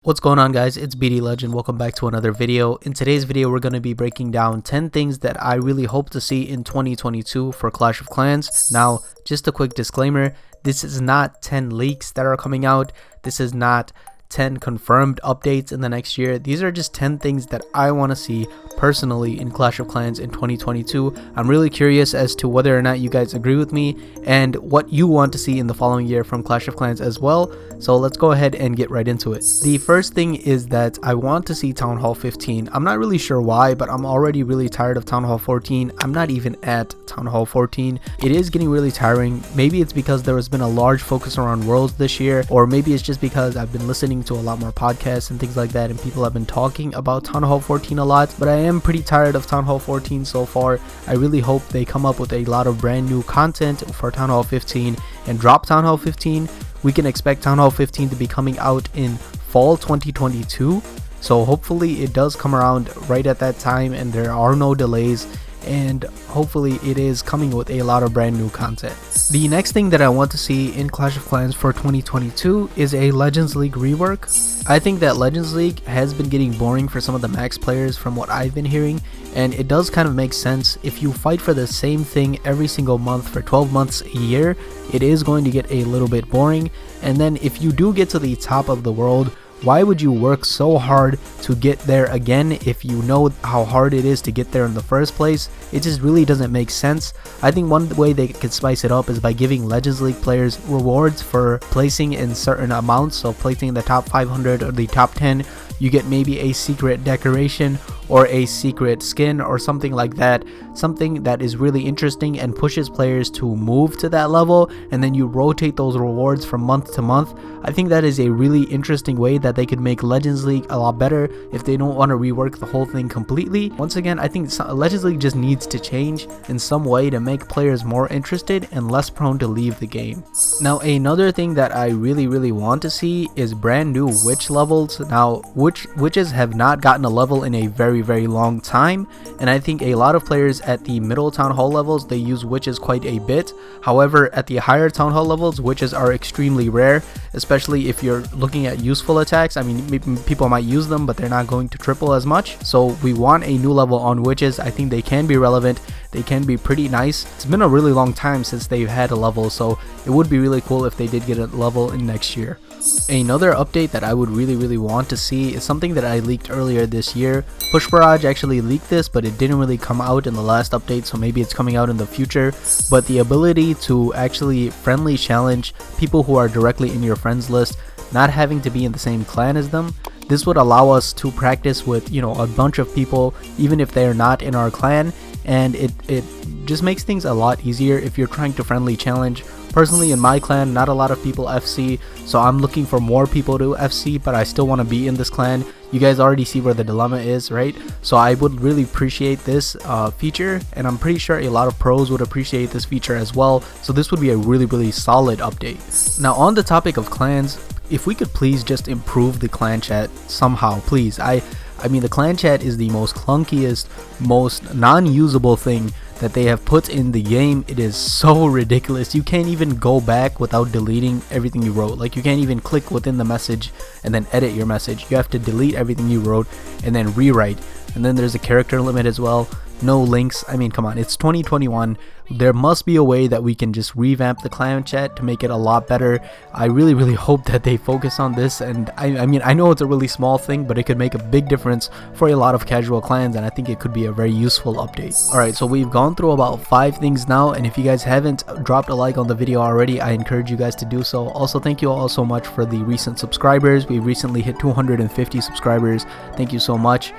What's going on, guys? It's BD Legend. Welcome back to another video. In today's video, we're going to be breaking down 10 things that I really hope to see in 2022 for Clash of Clans. Now, just a quick disclaimer, this is not 10 leaks that are coming out. This is not 10 confirmed updates in the next year. These are just 10 things that I want to see personally in Clash of Clans in 2022. I'm really curious as to whether or not you guys agree with me and what you want to see in the following year from Clash of Clans as well. So let's go ahead and get right into it. The first thing is that I want to see Town Hall 15. I'm not really sure why, but I'm already really tired of Town Hall 14. I'm not even at Town Hall 14. It is getting really tiring. Maybe it's because there has been a large focus around Worlds this year, or maybe it's just because I've been listening to a lot more podcasts and things like that, and people have been talking about Town Hall 14 a lot. But I am pretty tired of Town Hall 14 so far. I really hope they come up with a lot of brand new content for Town Hall 15 and drop Town Hall 15. We can expect Town Hall 15 to be coming out in fall 2022. So hopefully it does come around right at that time and there are no delays, and hopefully it is coming with a lot of brand new content. The next thing that I want to see in Clash of Clans for 2022 is a Legends League rework. I think that Legends League has been getting boring for some of the max players from what I've been hearing, and it does kind of make sense. If you fight for the same thing every single month for 12 months a year, it is going to get a little bit boring. And then if you do get to the top of the world, why would you work so hard to get there again if you know how hard it is to get there in the first place? It just really doesn't make sense. I think one way they could spice it up is by giving Legends League players rewards for placing in certain amounts. So placing in the top 500 or the top 10, you get maybe a secret decoration or a secret skin or something like that. Something that is really interesting and pushes players to move to that level, and then you rotate those rewards from month to month. I think that is a really interesting way that they could make Legends League a lot better if they don't want to rework the whole thing completely. Once again, I think Legends League just needs to change in some way to make players more interested and less prone to leave the game. Now, another thing that I really want to see is brand new witch levels. Now, witches have not gotten a level in a very long time, and I think a lot of players at the middle town hall levels, they use witches quite a bit. However, at the higher town hall levels, witches are extremely rare, especially if you're looking at useful attacks. I mean, people might use them, but they're not going to triple as much. So we want a new level on witches. I think they can be relevant. They can be pretty nice. It's been a really long time since they've had a level, so it would be really cool if they did get a level in next year. Another update that I would really want to see is something that I leaked earlier this year. Push Barrage actually leaked this, but it didn't really come out in the last update, so maybe it's coming out in the future. But the ability to actually friendly challenge people who are directly in your friends list, not having to be in the same clan as them. This would allow us to practice with, a bunch of people, even if they're not in our clan, and it just makes things a lot easier if you're trying to friendly challenge. Personally, in my clan, not a lot of people FC, so I'm looking for more people to FC, but I still want to be in this clan. You guys already see where the dilemma is, right? So I would really appreciate this feature, and I'm pretty sure a lot of pros would appreciate this feature as well. So this would be a really solid update. Now, on the topic of clans, if we could please just improve the clan chat somehow, please. I mean, the clan chat is the most clunkiest, most non-usable thing that they have put in the game. It is so ridiculous. You can't even go back without deleting everything you wrote. Like, you can't even click within the message and then edit your message. You have to delete everything you wrote and then rewrite. And then there's a character limit as well. No links. I mean, come on, it's 2021. There must be a way that we can just revamp the clan chat to make it a lot better. I really hope that they focus on this, and I mean, I know it's a really small thing, but it could make a big difference for a lot of casual clans, and I think it could be a very useful update. Alright, so we've gone through about 5 things now, and if you guys haven't dropped a like on the video already, I encourage you guys to do so. Also, thank you all so much for the recent subscribers. We recently hit 250 subscribers. Thank you so much.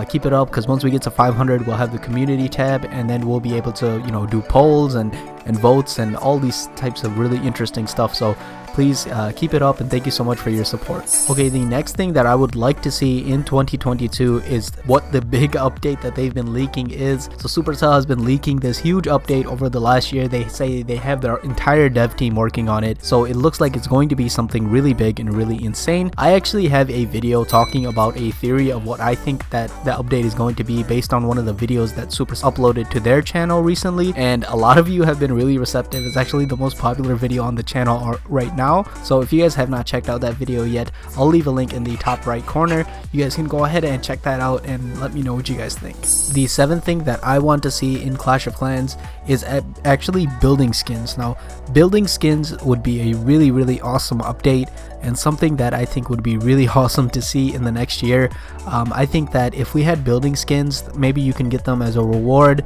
Keep it up, because once we get to 500, we'll have the community tab, and then we'll be able to, do polls and votes and all these types of really interesting stuff. So please keep it up, and thank you so much for your support. Okay, the next thing that I would like to see in 2022 is what the big update that they've been leaking is. So Supercell has been leaking this huge update over the last year. They say they have their entire dev team working on it, so it looks like it's going to be something really big and really insane. I actually have a video talking about a theory of what I think that the update is going to be based on one of the videos that Supercell uploaded to their channel recently, and a lot of you have been really receptive. It's actually the most popular video on the channel right now. So if you guys have not checked out that video yet, I'll leave a link in the top right corner. You guys can go ahead and check that out and let me know what you guys think. The seventh thing that I want to see in Clash of Clans is actually building skins. Now, building skins would be a really awesome update, and something that I think would be really awesome to see in the next year. I think that if we had building skins, maybe you can get them as a reward.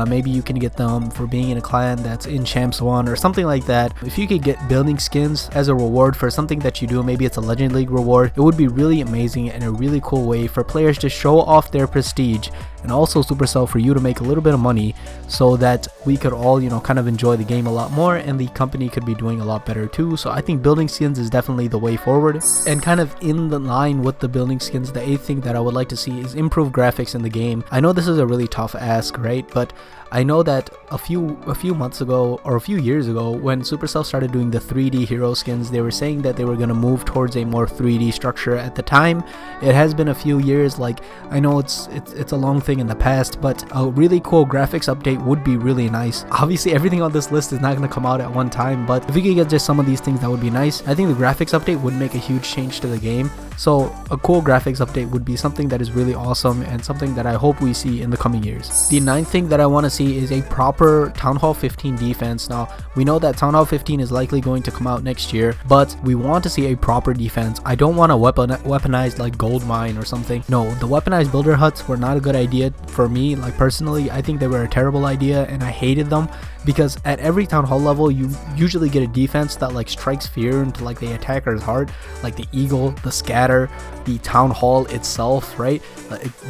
Maybe you can get them for being in a clan that's in Champs 1 or something like that. If you could get building skins as a reward for something that you do, maybe it's a Legend League reward, it would be really amazing and a really cool way for players to show off their prestige, and also Supercell for you to make a little bit of money, so that we could all, you know, kind of enjoy the game a lot more, and the company could be doing a lot better too. So I think building skins is definitely the way forward. And kind of in the line with the building skins, the eighth thing that I would like to see is improved graphics in the game. I know this is a really tough ask, right? But I know that a few months ago or a few years ago, when Supercell started doing the 3D hero skins, they were saying that they were going to move towards a more 3D structure. At the time, it has been a few years. Like, I know it's a long thing in the past, but a really cool graphics update would be really nice. Obviously, everything on this list is not going to come out at one time, but if we could get just some of these things, that would be nice. I think the graphics update would make a huge change to the game. So a cool graphics update would be something that is really awesome, and something that I hope we see in the coming years. The ninth thing that I want to see is a proper Town Hall 15 defense. Now, we know that Town Hall 15 is likely going to come out next year, but we want to see a proper defense. I don't want a weaponized like gold mine or something. No, the weaponized builder huts were not a good idea for me. Like, personally, I think they were a terrible idea, and I hated them, because at every Town Hall level you usually get a defense that like strikes fear into like the attacker's heart, like the Eagle, the Scatter, the Town Hall itself, right?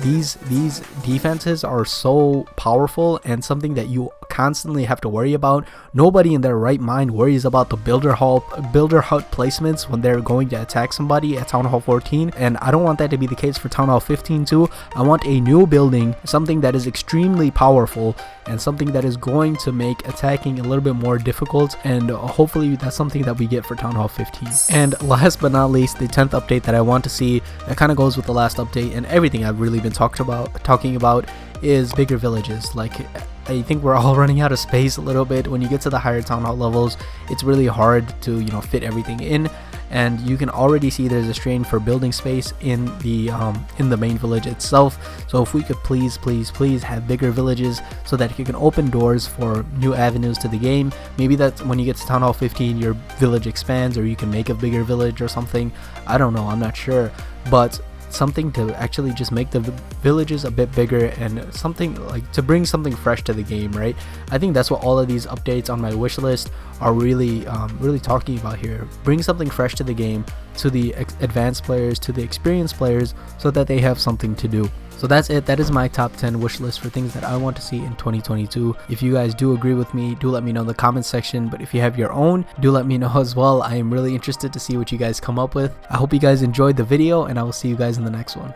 These defenses are so powerful, and something that you constantly have to worry about. Nobody in their right mind worries about the builder hut placements when they're going to attack somebody at Town Hall 14, and I don't want that to be the case for Town Hall 15 too. I want a new building, something that is extremely powerful, and something that is going to make attacking a little bit more difficult, and hopefully that's something that we get for Town Hall 15. And last but not least, the 10th update that I want to see, that kind of goes with the last update and everything I've really been talking about, is bigger villages. Like, I think we're all running out of space a little bit. When you get to the higher Town Hall levels, it's really hard to, you know, fit everything in, and you can already see there's a strain for building space in the main village itself. So if we could please have bigger villages, so that you can open doors for new avenues to the game. Maybe that when you get to Town Hall 15 your village expands, or you can make a bigger village or something. I don't know, I'm not sure, but something to actually just make the villages a bit bigger, and something like to bring something fresh to the game, right? I think that's what all of these updates on my wish list are really talking about here. Bring something fresh to the game, to the advanced players, to the experienced players, so that they have something to do. So that's it. That is my top 10 wish list for things that I want to see in 2022. If you guys do agree with me, do let me know in the comment section. But if you have your own, do let me know as well. I am really interested to see what you guys come up with. I hope you guys enjoyed the video, and I will see you guys in the next one.